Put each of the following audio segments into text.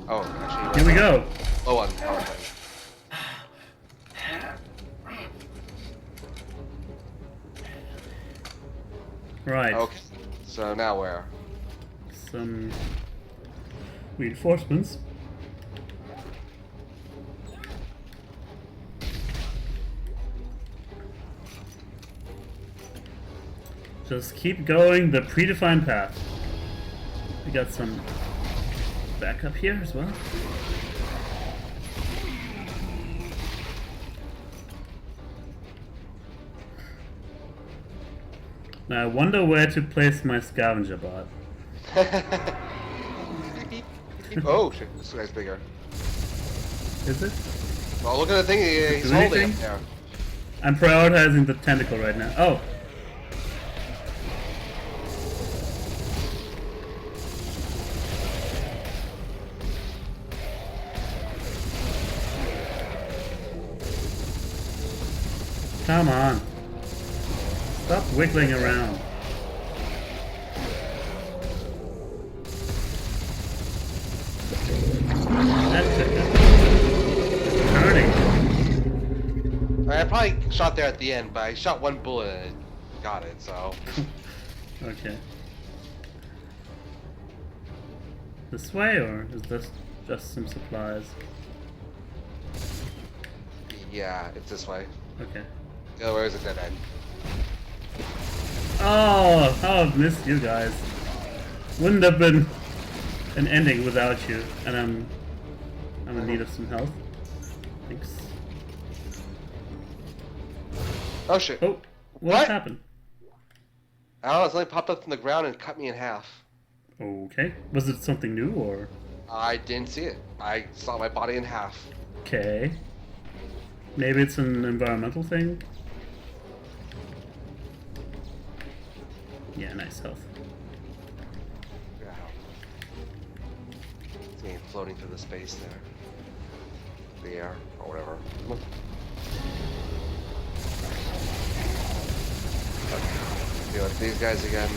Oh, actually, Here we go. low on power thing. Right. Okay. So now where? Some reinforcements. Just keep going the predefined path. We got some backup here as well. Now I wonder where to place my scavenger bot. Oh shit, this guy's bigger. Is it? Well, look at the thing he's Do holding anything? up there. I'm prioritizing the tentacle right now. Oh! Come on. Stop wiggling around. That's it. Turning. I probably shot there at the end, but I shot one bullet and it got it, so. Okay. This way, or is this just some supplies? Yeah, it's this way. Okay. The other way is a dead end. Oh, how I've missed you guys. Wouldn't have been an ending without you, and I'm in need of some health. Thanks. Oh shit. Oh, what happened? I don't know, something popped up from the ground and cut me in half. Okay. Was it something new or? I didn't see it. I saw my body in half. Okay. Maybe it's an environmental thing? Yeah, nice health. Yeah. It's me floating through the space there. The air, or whatever. Okay. Deal with these guys again.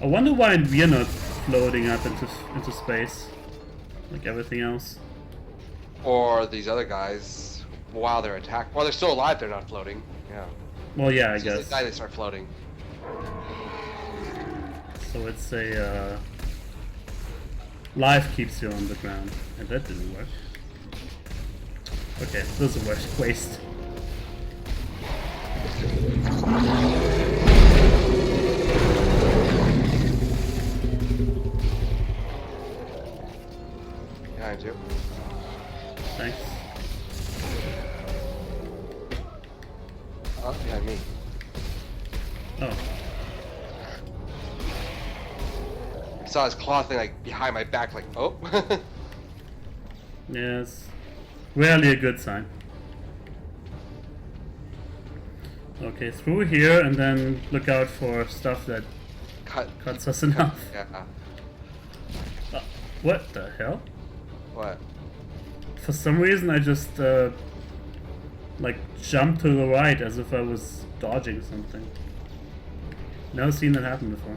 I wonder why we're not floating up into space, like everything else. Or these other guys, while they're attacked. While they're still alive, they're not floating. Yeah. Well, yeah, I As soon as guess. they die, they start floating. So it's a life keeps you on the ground, and that didn't work. Okay, this is a waste. Behind you. Thanks. Oh, behind me. Oh, I saw his claw thing like behind my back, like, oh. yes. Rarely a good sign. Okay, through here, and then look out for stuff that cuts us enough. Yeah. What the hell? What? For some reason I just like jumped to the right as if I was dodging something. Never seen that happen before.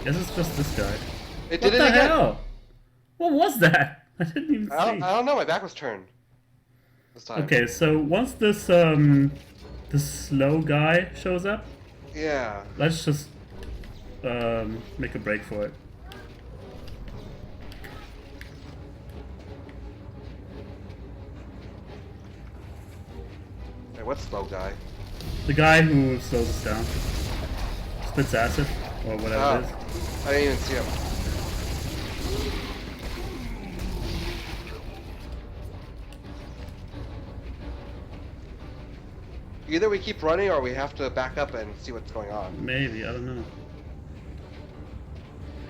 Guess it's just this guy. It What did the it again. hell? What was that? I didn't even see. I don't know. My back was turned this time. Okay, so once this this slow guy shows up, Yeah. let's just make a break for it. Hey, what slow guy? The guy who slows us down. Spits acid, or whatever it is. I didn't even see him. Either we keep running or we have to back up and see what's going on. Maybe, I don't know.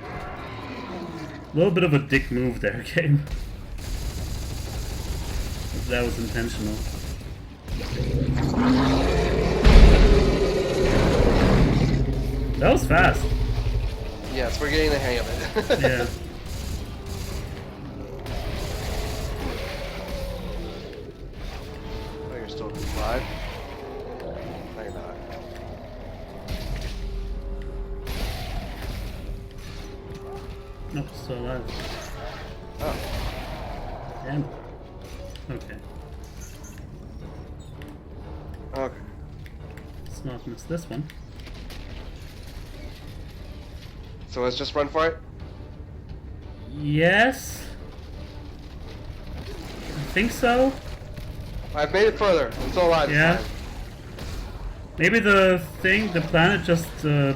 A little bit of a dick move there, game. If that was intentional. That was fast. Yes, we're getting the hang of it. Yeah. Oh, you're still alive? No, you're not. Nope, still alive. Oh. Damn. Okay. Okay. Let's not miss this one. So let's just run for it? Yes. I think so. I've made it further. I'm still alive this Yeah. time. Maybe the planet just Yeah,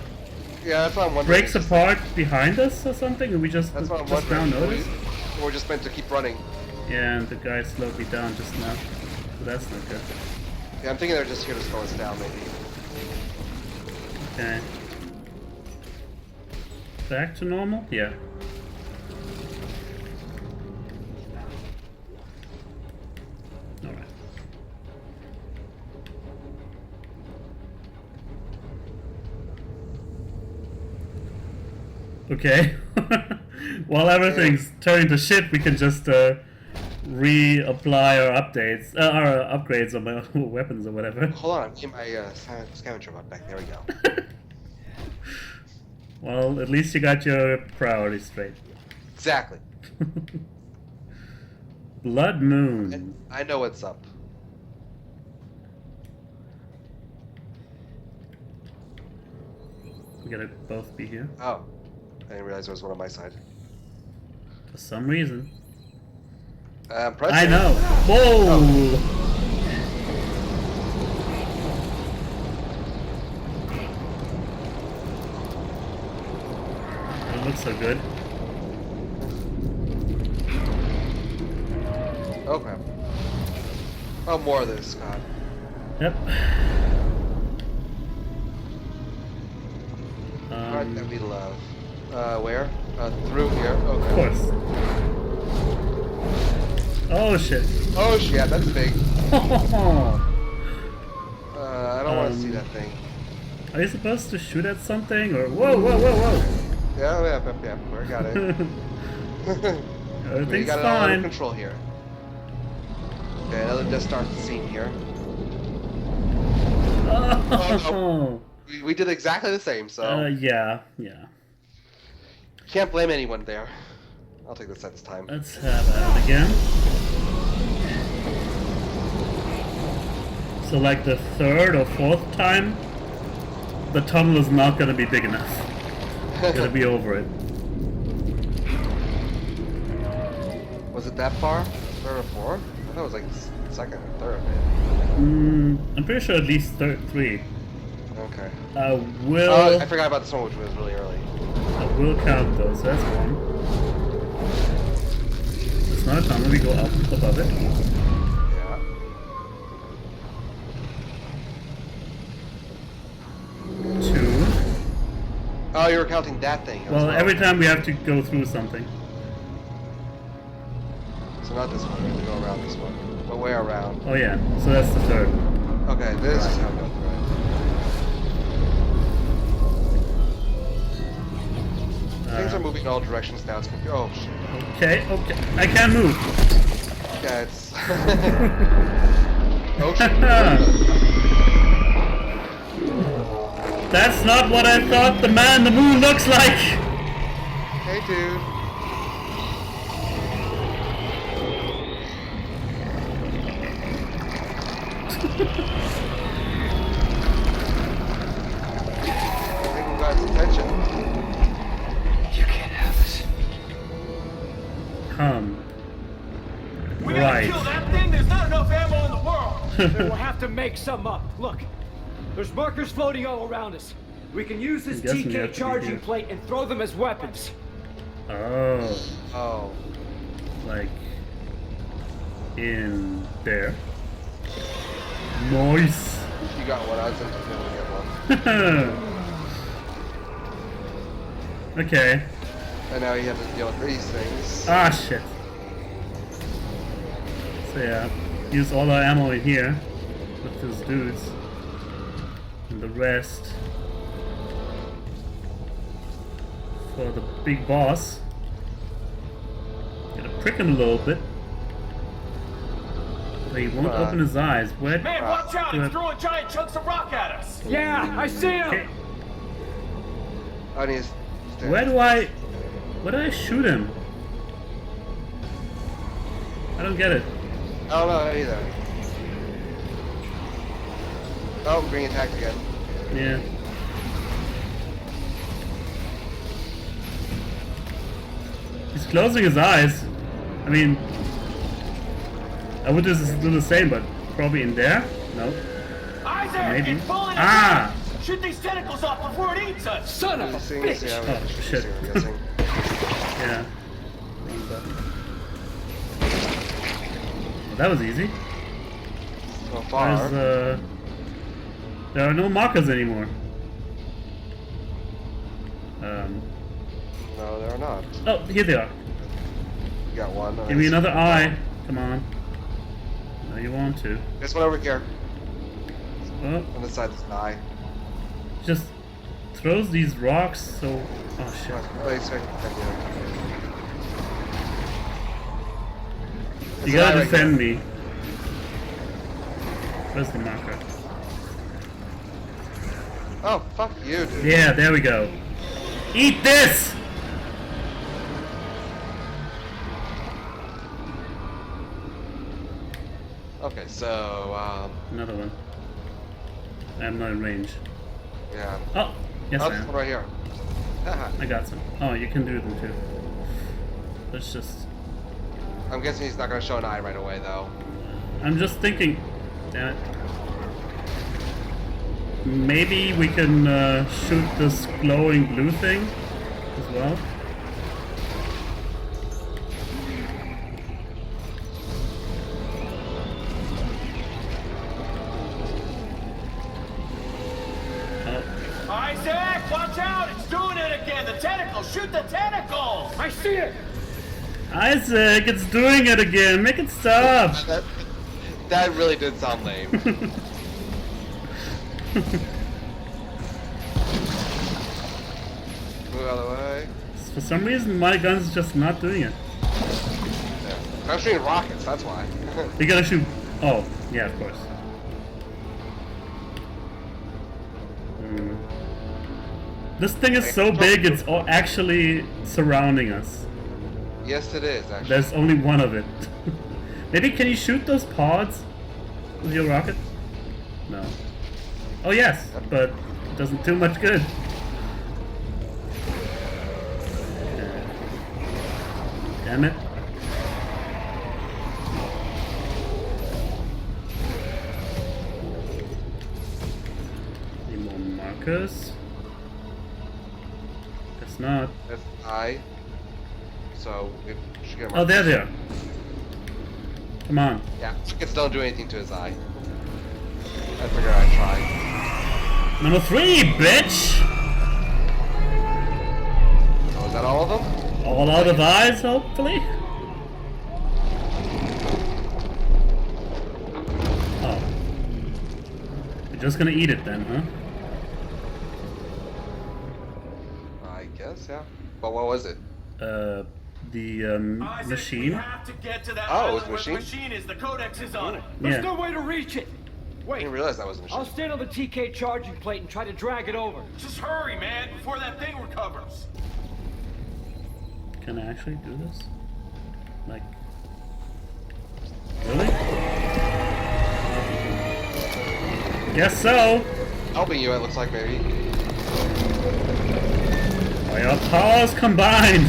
that's what I'm wondering. breaks apart behind us or something, and we just That's what I'm just now wondering. notice. We're just meant to keep running. Yeah, and the guy slowed me down just now. So that's not good. Yeah, I'm thinking they're just here to slow us down, maybe. Okay. Back to normal? Yeah. Alright. Okay. While everything's turning to shit, we can just reapply our upgrades on my weapons or whatever. Hold on, I'm getting my scavenger bot back. There we go. Well, at least you got your priorities straight. Exactly. Blood Moon. I know what's up. We gotta both be here. Oh. I didn't realize there was one on my side. For some reason. Press I it. know. Whoa! It looks so good. Oh crap. Oh, more of this, God. Yep. Part that we love. Where? Through here. Okay. Of course. Oh shit. Oh shit, that's big. Are I don't want to see that thing. you supposed to shoot at something or whoa whoa whoa whoa? Yeah, we got it. We Everything's got it all under fine. control here. Okay, another Death Star scene here. Oh. We did exactly the same, so Yeah. can't blame anyone there. I'll take this this time. Let's have at it again. So like the third or fourth time, the tunnel is not gonna be big enough. Gonna be over it. Was it that far? Third or fourth? I thought it was like second or third. I'm pretty sure at least three. Okay. I Oh, will. I forgot about this one, which was really early. I will count those. That's one. It's not a tunnel. We go up above it. Yeah. Two. Oh, you were counting that thing. as Well, every time we have to go through something. So not this one. We have to go around this one. But way around. Oh yeah. So that's the third. Okay, this is how we go through it. Things are moving in all directions now. It's confusing. Oh shit. Okay. I can't move. Yeah, it's. Oh shit. That's not what I thought the man in the moon looks like. Hey, dude. I think we got his attention. You can't have this. Come. We gotta Right. kill that thing. There's not enough ammo in the world. Then we'll have to make some up. Look, there's markers floating all around us. We can use this I'm guessing you TK have to be charging here. plate and throw them as weapons. Oh. Oh. Like in there. Nice. You got one. I was going to get one. Okay. And now you have to deal with these things. Ah shit. So yeah, use all our ammo in here with those dudes. And the rest for the big boss. Gotta prick him a little bit. But he won't open his eyes. Where? Man, watch out! Good. It's throwing giant chunks of rock at us. Yeah, I see him. Okay. I need to stand. Where do I? Why did I shoot him? I don't get it. I don't know either. Oh, being attacked again. Yeah. He's closing his eyes. I mean, I would just do the same, but probably in there? No. Isaac, Maybe. it's pulling us Ah! in. Shoot these tentacles off before it eats us. Son of a bitch. Yeah, Oh, shit. I'm guessing. Yeah. Wrong button. Well, that was easy. So far. There's, there are no markers anymore. No, there are not. Oh, here they are. You got one. Nice. Give me another eye. Come on. No, you want to. This one over here. Oh, On this side, this eye. just throws these rocks so... Oh, shit. Place right You gotta defend me. Where's the marker? Oh, fuck you, dude. Yeah, there we go. Eat this! Okay, so, Another one. I'm not in range. yeah. Oh, yes Oh, I this am. one right here. Haha. I got some. Oh, you can do them too. Let's just... I'm guessing he's not gonna show an eye right away, though. I'm just thinking... Damn it. Maybe we can shoot this glowing blue thing as well. Oh, Isaac, watch out! It's doing it again. The tentacles. Shoot the tentacles. I see it. Isaac, it's doing it again. Make it stop. That really did sound lame. Move out of the way. For some reason, my gun's just not doing it. Yeah. I'm shooting rockets, that's why. You gotta shoot. Oh, yeah, of course. Hmm. This thing is so big, it's all actually surrounding us. Yes, it is, actually. There's only one of it. Maybe can you shoot those pods with your rocket? No. Oh yes, but it doesn't do much good. Damn it. Need more markers? Guess not. That's eye. So, it should get Oh, there they are. Come on. Yeah, rockets don't do anything to his eye. I figured I'd try. Number 3, bitch! Oh, is that all of them? All out of eyes, hopefully? Oh. You're just gonna eat it then, huh? I guess, yeah. But what was it? The Isaac, machine? We have to get to that Oh, it was island where the machine? machine is. The codex is on it. Yeah. There's no way to reach it. I Wait. didn't realize that was a machine. I'll stand on the TK charging plate and try to drag it over. Just hurry, man, before that thing recovers. Can I actually do this? Like... Really? Guess so! Helping you, it looks like, maybe. By our powers combined!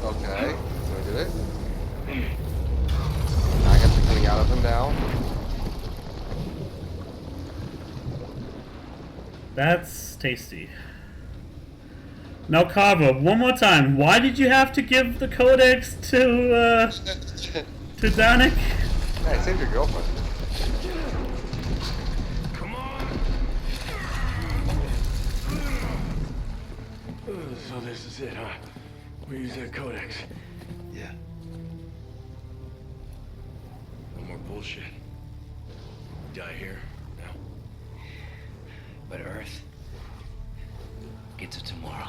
Okay, so we did it. I guess we're getting out of him now. That's tasty. Now, Carver, one more time. Why did you have to give the codex to Deadening? Hey, save your girlfriend. Come on. So this is it, huh? We use that codex. Yeah. No more bullshit. We die here now. But Earth gets it tomorrow.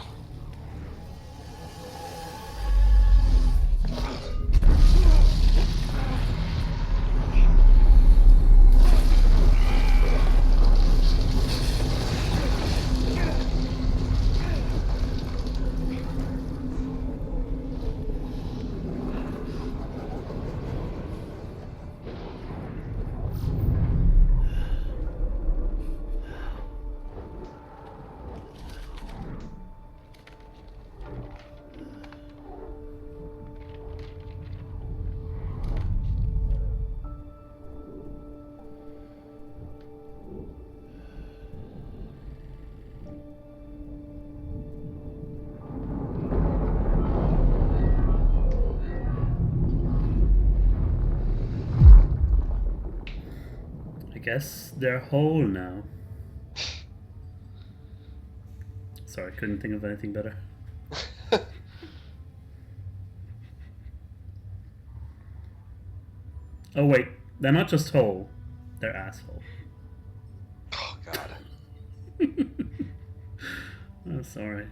guess they're whole now. Sorry, couldn't think of anything better. Oh wait, they're not just whole, they're asshole. Oh god. I'm sorry.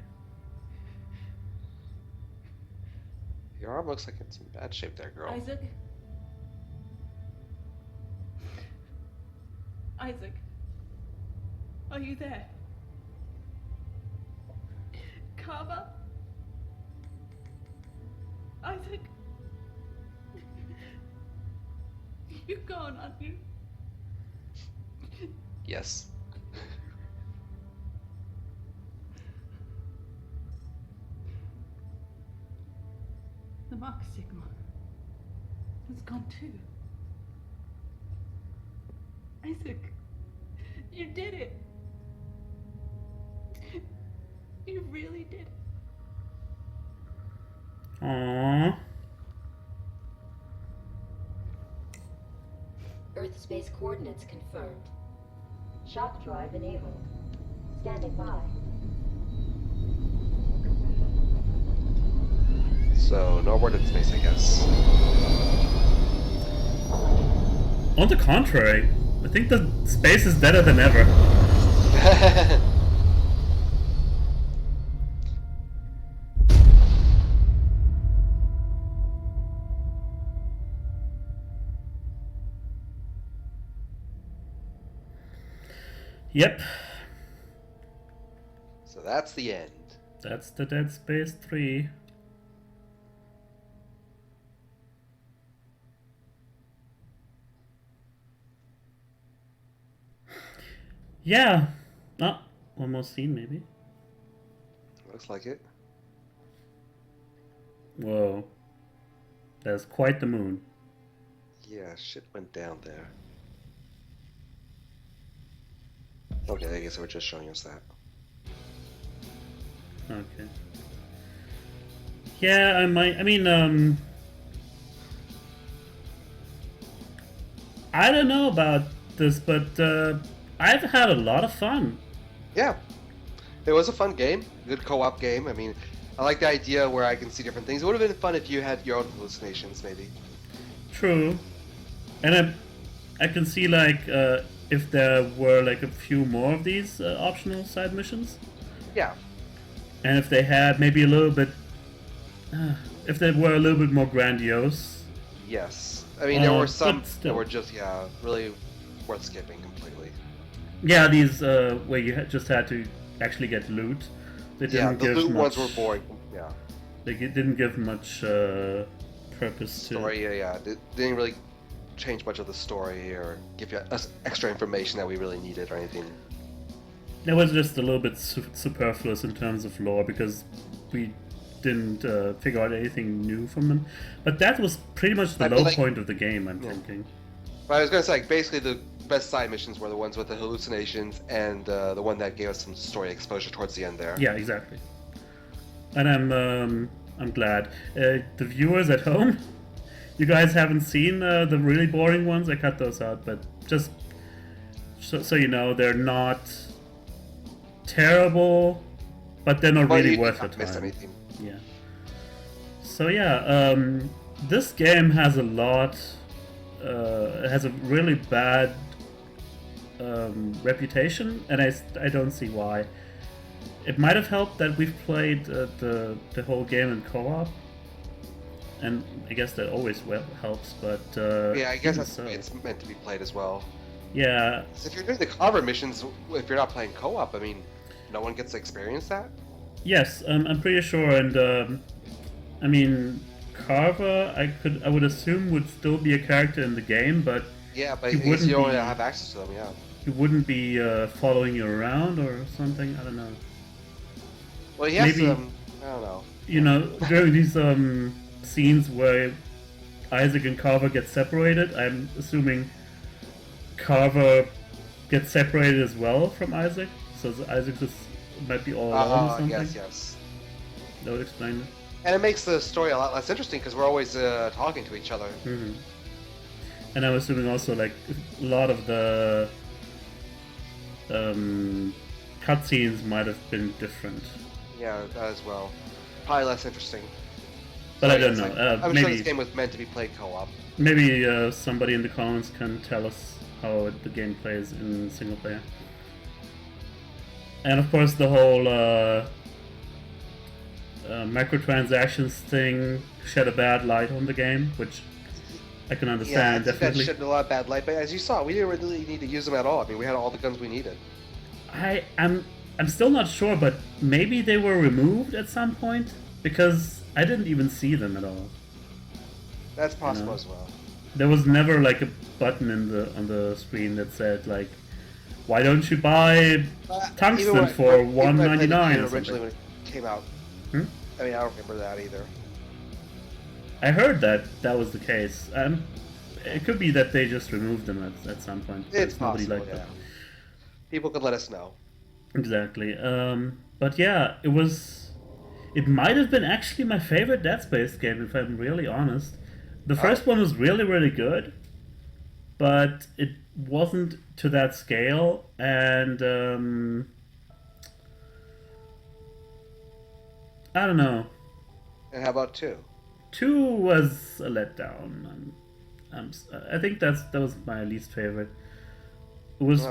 Your arm looks like it's in bad shape there, girl. Isaac? Isaac? Are you there? Carver? Isaac? You're gone, aren't you? Yes. The Mark Sigma has gone too. Isaac, you did it. You really did it. Aww. Earth space coordinates confirmed. Shock drive enabled. Standing by. So, no word in space, I guess. On the contrary, I think the space is better than ever. Yep, So that's the end. that's the Dead Space 3. Yeah. Oh, one more scene maybe. Looks like it. Whoa. That's quite the moon. Yeah, shit went down there. Okay, I guess they were just showing us that. Okay. Yeah, I mean, I don't know about this, but I've had a lot of fun. Yeah. It was a fun game. Good co-op game. I mean, I like the idea where I can see different things. It would have been fun if you had your own hallucinations, maybe. True. And I can see, like, if there were, like, a few more of these optional side missions. Yeah. And if they had maybe a little bit... if they were a little bit more grandiose. Yes. I mean, there were some but that still. were just, yeah, really worth skipping completely. Yeah, these where you just had to actually get loot. They Yeah, didn't the give loot much, ones were boring. Yeah. They didn't give much purpose Story, yeah. They didn't really change much of the story or give you us extra information that we really needed or anything. to. It was just a little bit superfluous in terms of lore because we didn't figure out anything new from them. But that was pretty much the I low like- point of the game, I'm Yeah. thinking. But I was gonna say, like, basically the best side missions were the ones with the hallucinations and the one that gave us some story exposure towards the end there. Yeah, exactly. And I'm glad. The viewers at home, you guys haven't seen the really boring ones. I cut those out, but just so you know, they're not terrible, but they're not But really you worth did the not miss time. anything. Yeah. So yeah, this game has a lot. It has a really bad reputation, and I don't see why. It might have helped that we've played the whole game in co-op, and I guess that always helps. But Yeah, I guess even that's so. it's meant to be played as well. Yeah, 'Cause if you're doing the cover missions, if you're not playing co-op, I mean, no one gets to experience that. yes, I'm pretty sure, and I mean, Carver, I would assume would still be a character in the game, but Yeah, but He I guess wouldn't you only be- have access to them. Yeah. he wouldn't be following you around or something. I don't know. Well, he has Maybe- some. I don't know. You know, during these scenes where Isaac and Carver get separated, I'm assuming Carver gets separated as well from Isaac, so Isaac just might be all alone or something. Yes. That would explain it. And it makes the story a lot less interesting because we're always talking to each other. Hmm. And I'm assuming also like a lot of the cutscenes might have been different. Yeah, that as well. Probably less interesting. But So, I don't yes, know. I'm sure Maybe this game was meant to be played co-op. maybe somebody in the comments can tell us how the game plays in single player. And of course, the whole microtransactions thing shed a bad light on the game, which I can Yeah, I understand think that definitely. shed a lot of bad light, but as you saw, we didn't really need to use them at all. I mean, we had all the guns we needed. I'm still not sure, but maybe they were removed at some point because I didn't even see them at all. That's possible know. as well. There was never like a button on the screen that said like, "Why don't you buy tungsten for $1.99 or originally something?" when it came out. Hmm? I mean, I don't remember that either. I heard that was the case. It could be that they just removed them at some point. It's because nobody possible, liked yeah. them. People could let us know. Exactly. But yeah, it was. It might have been actually my favorite Dead Space game, if I'm really honest. The first one was really, really good, but it wasn't to that scale, and I don't know. And how about 2? 2 was a letdown. I think that was my least favorite. It was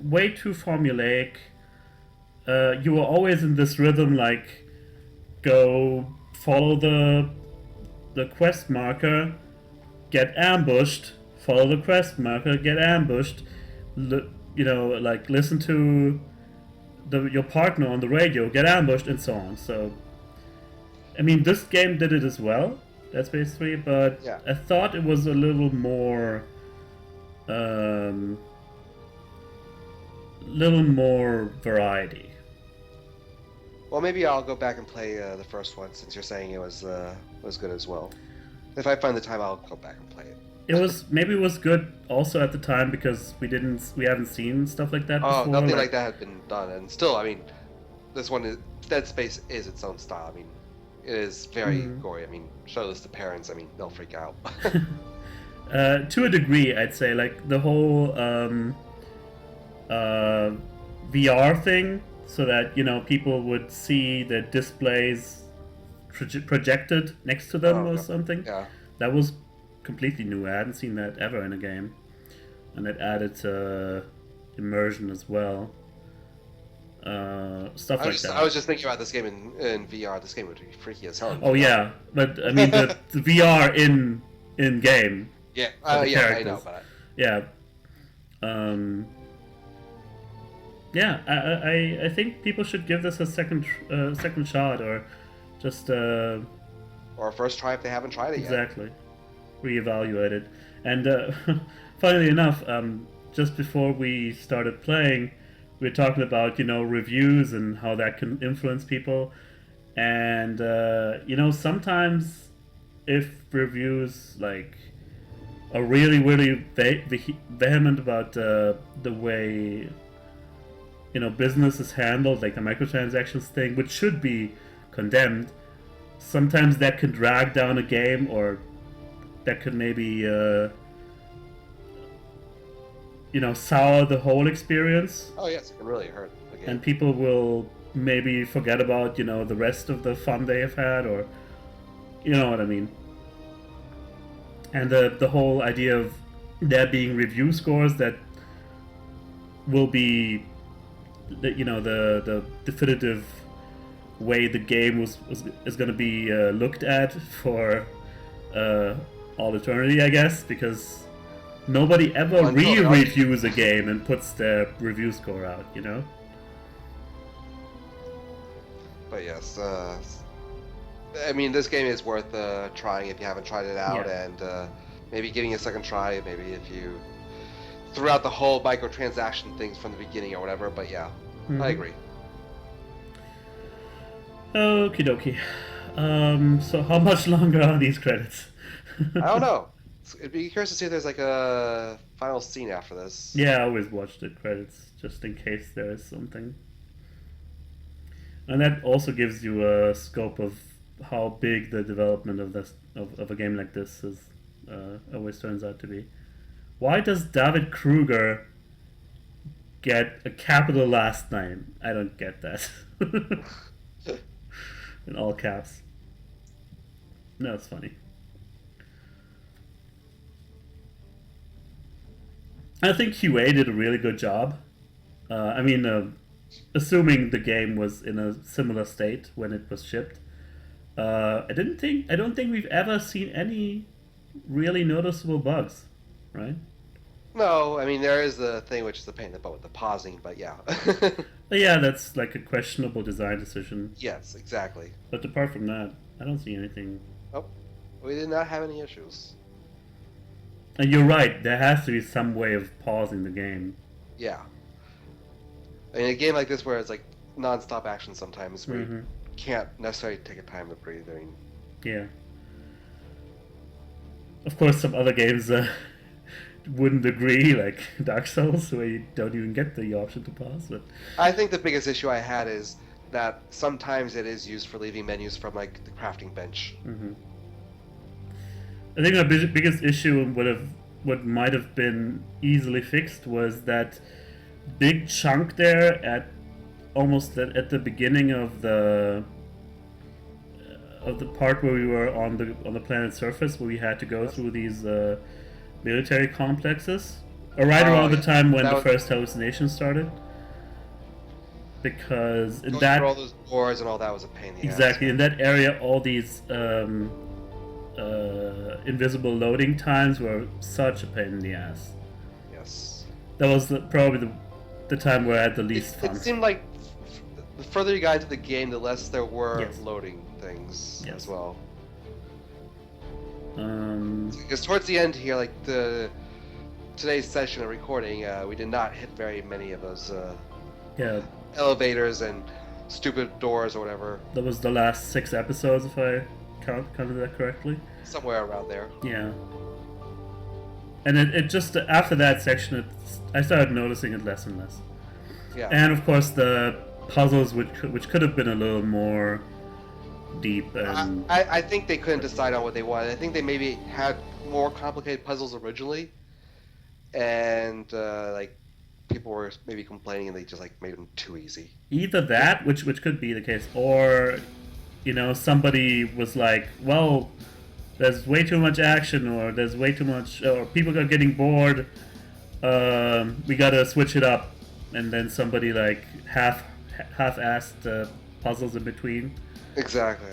way too formulaic. You were always in this rhythm, like go follow the quest marker, get ambushed, follow the quest marker, get ambushed. Like listen to your partner on the radio, get ambushed, and so on. So, I mean, this game did it as well, Dead Space 3, but Yeah. I thought it was a little more variety. Well, maybe I'll go back and play the first one since you're saying it was good as well. If I find the time, I'll go back and play it. Maybe it was good also at the time because we haven't seen stuff like that before. Oh, nothing like that had been done, and still, I mean, this one is Dead Space is its own style. I mean, it is very gory. I mean, show this to parents. I mean, they'll freak out. To a degree, I'd say, like the whole VR thing, so that people would see the displays projected next to them or something. Yeah. That was completely new. I hadn't seen that ever in a game, and it added immersion as well. Stuff like that. I was just thinking about this game in VR. This game would be freaky as hell. Oh yeah, but I mean the VR in game. Yeah. For the Yeah, I characters. know, but Yeah. Yeah, I think people should give this a second shot, or just or first try if they haven't tried it yet. exactly reevaluate it. And funnily enough, just before we started playing, we were talking about reviews and how that can influence people. And sometimes if reviews like are really really vehement about the way business is handled, like the microtransactions thing, which should be condemned, sometimes that can drag down a game, or that could maybe sour the whole experience. Oh yes, it can really hurt the game. And people will maybe forget about the rest of the fun they have had, or you know what I mean. And the whole idea of there being review scores that will be the definitive way the game is going to be looked at for all eternity, I guess, because nobody ever re-reviews a game and puts their review score out, But yes, I mean, this game is worth trying if you haven't tried it out, Yeah. and maybe giving it a second try. Maybe if you throughout the whole microtransaction things from the beginning or whatever. But yeah, I agree. Okie dokie. So how much longer are these credits? I don't know. It'd be curious to see if there's like a final scene after this. Yeah, I always watch the credits just in case there is something. And that also gives you a scope of how big the development of a game like this is always turns out to be. Why does David Kruger get a capital last name? I don't get that. In all caps. No, it's funny. I think QA did a really good job. Assuming the game was in a similar state when it was shipped. I don't think we've ever seen any really noticeable bugs, right? No, I mean, there is the thing which is the pain in the butt with the pausing, but yeah. But yeah, that's like a questionable design decision. Yes, exactly. But apart from that, I don't see anything. Oh, we did not have any issues. And you're right, there has to be some way of pausing the game. Yeah. I mean, a game like this where it's like non-stop action sometimes, where you can't necessarily take a time to breathe. I mean, yeah. Of course, some other games wouldn't agree, like Dark Souls, where you don't even get the option to pause. But I think the biggest issue I had is that sometimes it is used for leaving menus from like the crafting bench. I think the biggest issue what might have been easily fixed was that big chunk there at the beginning of the part where we were on the planet's surface, where we had to go through these military complexes, or around the time when the first hallucination started. Because in that, through all those doors and all that was a pain in the exactly ass. In that area, all these invisible loading times were such a pain in the ass. Yes. That was probably the time where I had the least fun. It seemed like the further you got into the game, the less there were Yes. loading things Yes. as well. Um, Because towards the end here, like today's session of recording, we did not hit very many of those yeah, elevators and stupid doors or whatever. that was the last 6 episodes, if I counted that correctly. Somewhere around there. Yeah. And it just, after that section, I started noticing it less and less. Yeah. And of course the puzzles, which could have been a little more deep. And I think they couldn't decide on what they wanted. I think they maybe had more complicated puzzles originally, and like people were maybe complaining and they just like made them too easy. either that, which could be the case, or somebody was like, well, there's way too much action, or there's way too much, or people are getting bored. We gotta switch it up, and then somebody like half-assed puzzles in between. Exactly.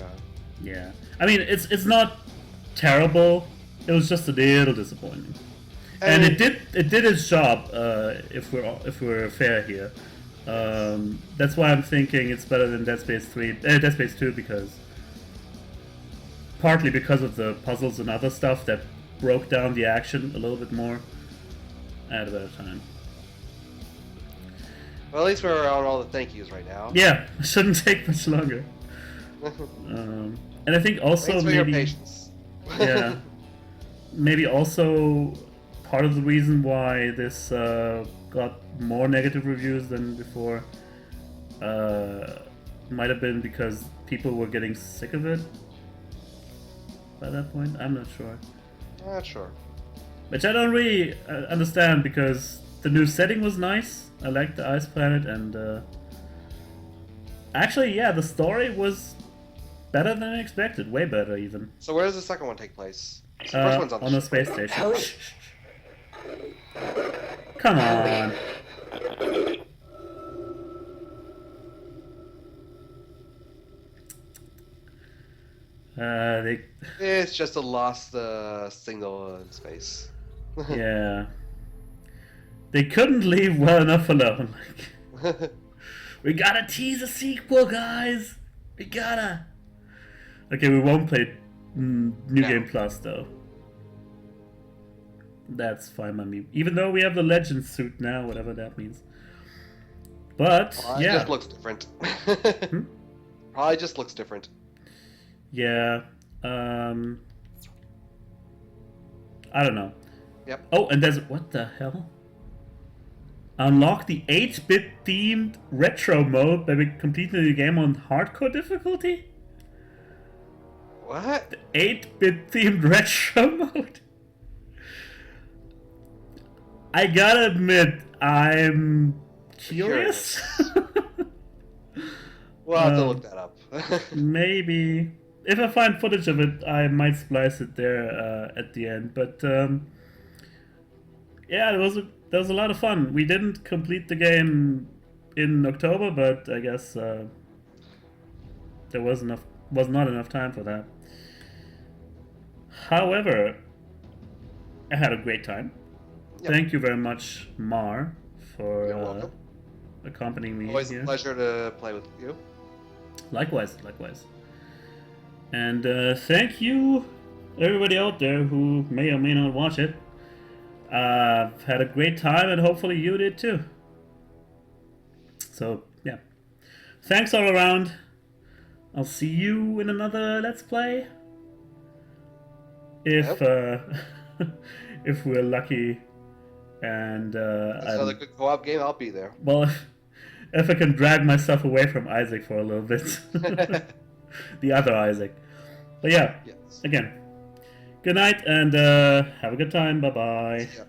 Yeah, I mean it's not terrible. It was just a little disappointing, and it did its job. If we're fair here, that's why I'm thinking it's better than Dead Space 2, because partly because of the puzzles and other stuff that broke down the action a little bit more. I had a better time. Well, at least we're on all the thank yous right now. Yeah, it shouldn't take much longer. And I think also Thanks for your maybe, patience. yeah, maybe also part of the reason why this got more negative reviews than before might have been because people were getting sick of it by that point. I'm not sure. Not sure. Which I don't really understand, because the new setting was nice. I liked the ice planet, and actually, yeah, the story was better than I expected. Way better, even. So where does the second one take place? The first one's on the space station. Come on. It's just a lost signal in space. Yeah. They couldn't leave well enough alone. We gotta tease a sequel, guys! We gotta! Okay, we won't play New Game Plus, though. That's fine by me. Even though we have the Legend suit now, whatever that means. But, Well, it yeah. just looks different. Probably just looks different. Yeah. I don't know. Yep. Oh, and there's... What the hell? Unlock the 8-bit themed retro mode by completing the game on hardcore difficulty? What? The 8-bit themed retro mode? I gotta admit, I'm curious. We'll have to look that up. Maybe if I find footage of it, I might splice it there at the end. But yeah, there was a lot of fun. We didn't complete the game in October, but I guess there was not enough time for that. However, I had a great time. Yep. Thank you very much, Mar, for You're welcome. accompanying me Always here. a pleasure to play with you. Likewise. And thank you, everybody out there who may or may not watch it. I've had a great time, and hopefully you did too. So, yeah. Thanks all around. I'll see you in another Let's Play. If if we're lucky, and Another good co-op game, I'll be there. well, if I can drag myself away from Isaac for a little bit, the other Isaac. But yeah, Yes. again, good night and have a good time. Bye bye. Yeah.